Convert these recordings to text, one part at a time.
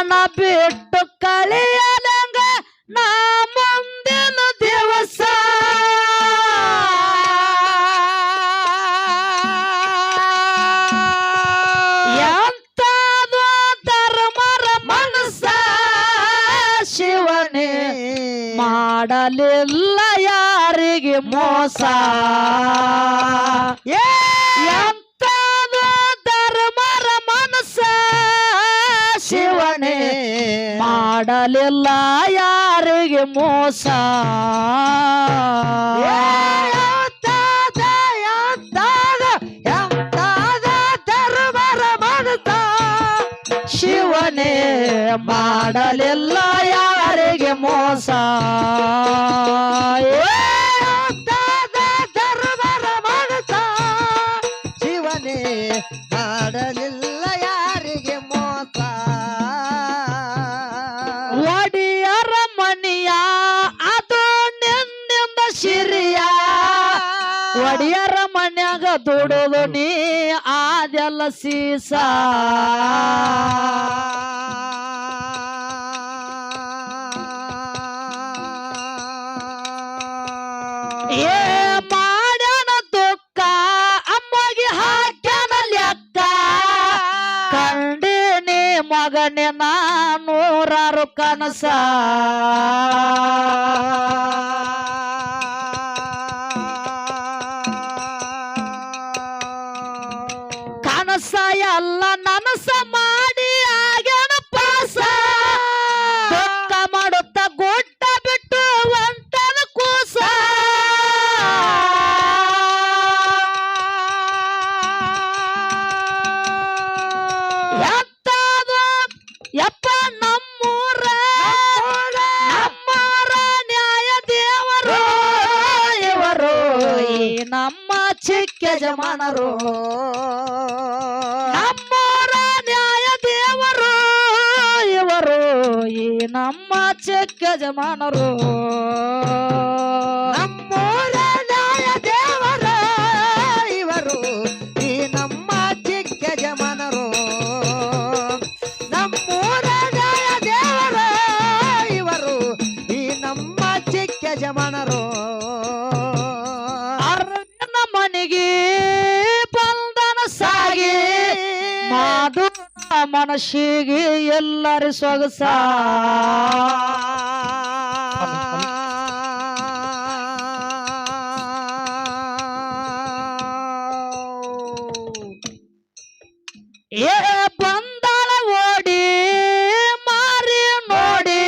ಜೀವನ ಬಿಟ್ಟು ಕಳೆಯಲಂಗ ನಾ ಮುಂದಿನ ದಿವಸ ಎಂತದು ಧರ್ಮರ ಮನಸ್ಸ ಶಿವನೇ ಮಾಡಲಿಲ್ಲ ಯಾರಿಗೆ ಮೋಸ ಎಂತದು ಧರ್ಮರ ಮನಸ್ಸ ಶಿವನೇ ಮಾಡಲಿಲ್ಲ ಯಾರಿಗೆ ಮೋಸ ಧರ್ಮರ ಮನಸ್ಸ ಶಿವನೇ ಮಾಡಲಿಲ್ಲ ಯಾರಿಗೆ ಮೋಸ ಧರ್ಮರ ಮನಸ್ಸ ಶಿವನೇ ಮಾಡಲಿಲ್ಲ ಯಾರಿಗೆ ಮೋಸ ಒಡಿಯರ ಮನಿಯ ಅದು ನಿನ್ನಿಂದ ಶಿರಿಯ ಒಡಿಯರ ಮನ್ಯಾಗ ದುಡುದು ನೀ ಆದೆಲ್ಲ ಸೀಸ ಏ ಮಾಡ್ಯಾನ ದುಃಖ ಅಮ್ಮಗೆ ಹಾಕ್ಯಾನ ಲೆಕ್ಕ ಕಂಡಿನಿ ಮಗನೇ ನಾ ನೂರಾರು ಕನಸ ಕನಸ ಎಲ್ಲ ನನಸ ಮಾಡಿ ಆಗ್ಯಾನ ಪಾಸ ದುಃಖ ಮಾಡುತ್ತ ಗುಡ್ಡ ಬಿಟ್ಟು ಒಂಟದ ಕೂಸ ಯಪ್ಪ ನಮ್ಮೂರ ನಮ್ಮೂರ ನ್ಯಾಯ ದೇವರು ಇವರು ಈ ನಮ್ಮ ಚಿಕ್ಕ ಯಜಮಾನರು ನಮ್ಮೂರ ನ್ಯಾಯ ದೇವರು ಇವರು ಈ ನಮ್ಮ ಚಿಕ್ಕ ಯಜಮಾನರು ನಮ್ಮೂರ ನ್ಯಾಯ ದೇವರು ಇವರು ಈ ನಮ್ಮ ಚಿಕ್ಕ ಯಜಮಾನರು ನಮ್ಮೂರ ನ್ಯಾಯ ದೇವರು ಇವರು ಈ ನಮ್ಮ ಚಿಕ್ಕ ಯಜಮಾನರು ಅರವಿನ ಮನೆಗೆ ಬಂದನ ಸಾಗಿ ಮಾದು ಮನಸ್ಸಿಗೆ ಎಲ್ಲರ ಸೊಗಸ ಏ ಬಂದಾಳ ಓಡಿ ಮಾರಿ ನೋಡಿ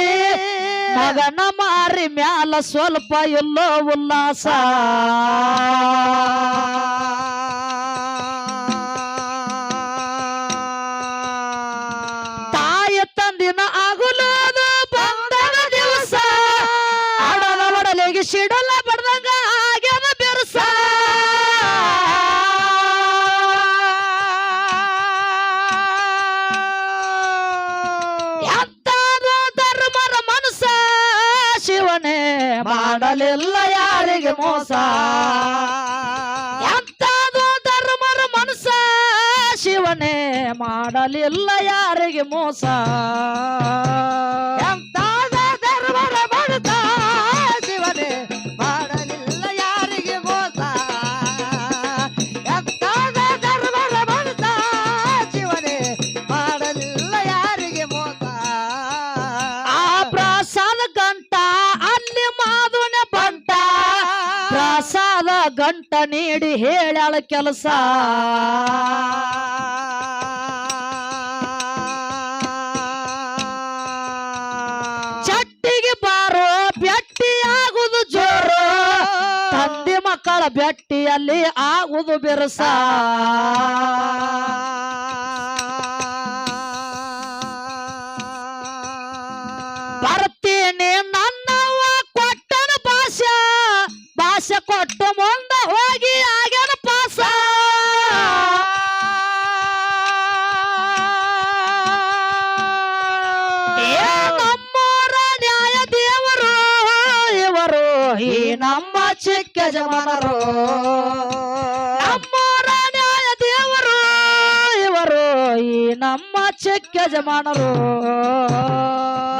ಮಗನ ಮಾರಿ ಮ್ಯಾಲ ಸ್ವಲ್ಪ ಎಲ್ಲೋ ಉಲ್ಲಾಸ ತಾಯಿ ತಂದಿನ ಆಗುಲದು ಬಂದನ ದಿವಸ ಆಡಲ ಒಡಲಿಗೆ ಸಿಡಲ ಬಡ್ದಂಗ ಆಗ್ಯಾನ ಬೆರಸ ಎಂತದು ಧರ್ಮರ ಮನಸ್ಸ ಶಿವನೇ ಮಾಡಲಿಲ್ಲ ಯಾರಿಗೆ ಮೋಸ ಎಂತದು ಧರ್ಮರ ಮನಸ್ಸ ಶಿವನೇ ಮಾಡಲಿಲ್ಲ ಯಾರಿಗೆ ಮೋಸ ಎಂತದ ಧರ್ಮರ ಮನಸ್ಸ ಶಿವನೇ ಮಾಡಲಿಲ್ಲ ಯಾರಿಗೆ ಮೋಸ ಎಂತದ ಧರ್ಮರ ಮನಸ್ಸ ಶಿವನೇ ಮಾಡಲಿಲ್ಲ ಯಾರಿಗೆ ಮೋಸ ಆ ಪ್ರಸಾದ ಗಂಟ ಅಲ್ಲಿ ಮಾದುನ ಬಂಟ ಪ್ರಸಾದ ಗಂಟ ನೀಡಿ ಹೇಳ್ಯಾಳ ಕೆಲಸ ಚಟ್ಟಿಗೆ ಬಾರೋ ಬೆಟ್ಟಿಯಾಗುದು ಜೋರು ತಂದೆ ಮಕ್ಕಳ ಬೆಟ್ಟಿಯಲ್ಲಿ ಆಗುದು ಬೆರಸ ಬರ್ತೀನಿ ನನ್ನವ್ವ ಕೊಟ್ಟನ ಭಾಷೆ ಭಾಷೆ ಕೊಟ್ಟು ಮುಂದ ಹೋಗಿ ಆಗ್ಯಾನ ಪಾಸ ನಮ್ಮೂರ ನ್ಯಾಯ ದೇವರು ಇವರು ಈ ನಮ್ಮ ಚಿಕ್ಕ ಯಜಮಾನರು ನಮ್ಮೂರ ನ್ಯಾಯ ದೇವರು ಇವರು ಈ ನಮ್ಮ ಚಿಕ್ಕ ಯಜಮಾನರು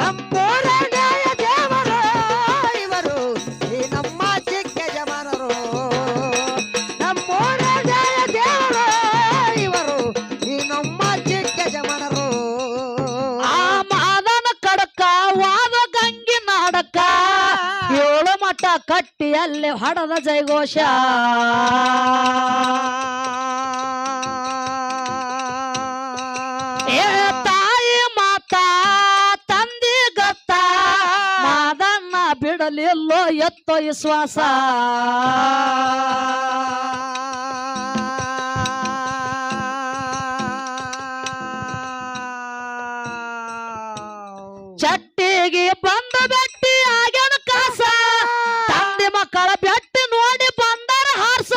ನಮ್ಮೂರ ನ್ಯಾಯ ದೇವರು ಇವರು ಈ ನಮ್ಮ ಚಿಕ್ಕ ಯಜಮಾನರು ನಮ್ಮೂರ ನ್ಯಾಯ ದೇವರು ಇವರು ಈ ನಮ್ಮ ಚಿಕ್ಕ ಯಜಮಾನರು ಆ ಮಾದನ ಕಡಕ ವಾದ ಗಂಗಿ ನಾಡಕ ಏಳು ಮಠ ಕಟ್ಟಿಯಲ್ಲಿ ಹಡದ ಜಯಘೋಷ ಏ ತಾಯಿ ಮಾತಾ ತಂದಿ ಗತ್ತ ಮಾದನ್ನ ಬಿಡಲಿಲ್ಲೋ ಎತ್ತೋ ವಿಶ್ವಾಸ ಚಟ್ಟಿಗೆ ಬಂದ ಬೆಟ್ಟಿ ಆಗ್ಯಾನ ಕಾಸ ತಂದೆ ಮಕ್ಕಳ ಬೆಟ್ಟಿ ನೋಡಿ ಬಂದರ ಹಾರ್ಸ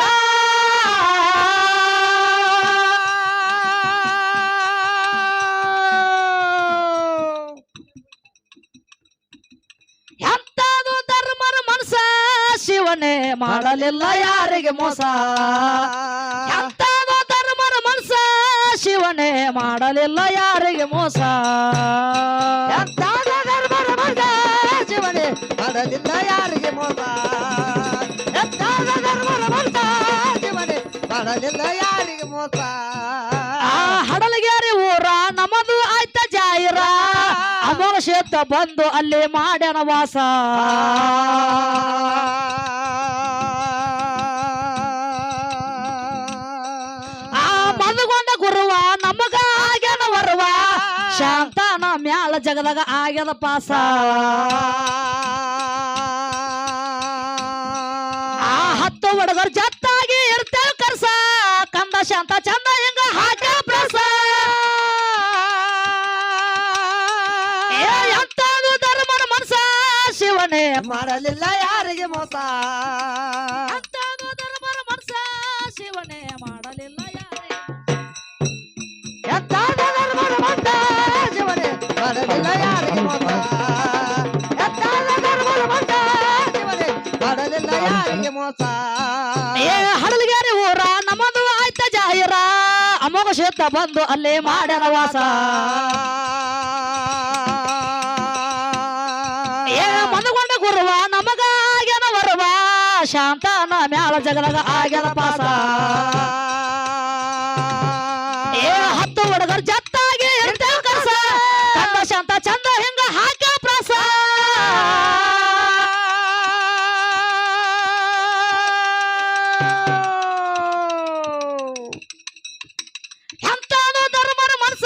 ಎಂತಾದು ಧರ್ಮರ ಮನಸ ಶಿವನೇ ಮಾಡಲಿಲ್ಲ ಯಾರಿಗೆ ಮೋಸ ಎಂತಾದು ಧರ್ಮರ ಮನಸ ಶಿವನೇ ಮಾಡಲಿಲ್ಲ ಯಾರಿಗೆ ಮೋಸ ಎಂತಾದ ಧರ್ಮರ ಮನಸ ಶಿವನೇ ಮಾಡಲಿಲ್ಲ ಯಾರಿಗೆ ಮೋಸ ಎಂತಾದ ಧರ್ಮರ ಮನಸ ಶಿವನೇ ಮಾಡಲಿಲ್ಲ ಯಾರಿಗೆ ಮೋಸ ಆ ಹಡಲಗೇರಿ ಊರ ನಮ್ಮದು ಆಯ್ತ ಜಾಯಿರ ಅಮೋಘ ಕ್ಷೇತ್ರ ಬಂದು ಅಲ್ಲಿ ಮಾಡ್ಯಾನ ವಾಸ ಆ ಮದುಗೊಂಡ ಗುರುವ ನಮಗ ಆಗ್ಯಾನ ವರವ ಶಾಂತನ ಮ್ಯಾಲ ಜಗದಾಗ ಆಗ್ಯದ ಪಾಸ ಆ 10 ಹುಡುಗರು ಜತ್ತಾಗಿ ಇರ್ತೇವ ಕರ್ಸ ಕಂದ ಶಾಂತ ಚಂದ ಹಿಂಗ ಹಾಕ ಪ್ರಸ ಎಂತಾದು ಧರ್ಮನ ಮನಸ ಶಿವನೇ ಮಾಡಲಿಲ್ಲ ಯಾರಿಗೆ ಮೋಸ ಎಂತಾದು ಧರ್ಮನ ಮನಸ ಶಿವನೇ ಮಾಡಲಿಲ್ಲ ಯಾರಿಗೆ ಎಂತಾದ ಧರ್ಮರ ಮನಸ ಶಿವನೇ ಮಾಡಲಿಲ್ಲ ಯಾರಿಗೆ ಮೋಸ ಎಂತಾದ ಧರ್ಮರ ಮನಸ ಶಿವನೇ ಮಾಡಲಿಲ್ಲ ಯಾರಿಗೆ ಮೋಸ ಏ ಹಡಲಗೇರಿ ಊರ ನಮ್ಮದು ಆಯ್ತ ಜಾಹಿರ ಅಮೋಘ ಕ್ಷೇತ್ರ ಬಂದು ಅಲ್ಲಿ ಮಾಡ್ಯಾನ ವಾಸ ಏ ಮನಗೊಂಡ ಗುರುವ ನಮಗ ಆಗ್ಯಾನ ವರವ ಶಾಂತನ ಮ್ಯಾಲ ಜಗದಾಗ ಆಗ್ಯಾನ ಪಾಸ ಏ 10 ಹುಡುಗರು ಜತ್ತಾಗಿ ಇರ್ತೇವ ಕರ್ಸ ಕಂದ ಶಾಂತ ಚಂದ ಹಿಂಗ ಹಾಕ ಪ್ರಸ ಎಂತಾದು ಧರ್ಮನ ಮನಸ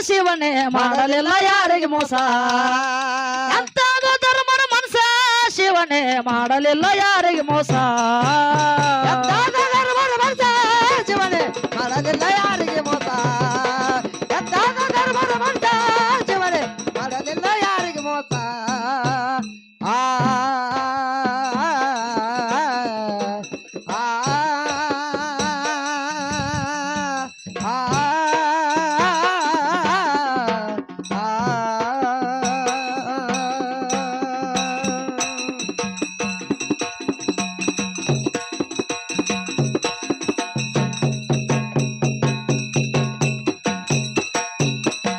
ಶಿವನೇ ಮಾಡಲಿಲ್ಲ ಯಾರಿಗೆ ಮೋಸ ಎಂತಾದು ಧರ್ಮನ ಮನಸ ಶಿವನೇ ಮಾಡಲಿಲ್ಲ ಯಾರಿಗೆ ಮೋಸ ಎಂತಾದ ಧರ್ಮರ ಮನಸ ಶಿವನೇ ಮಾಡಲಿಲ್ಲ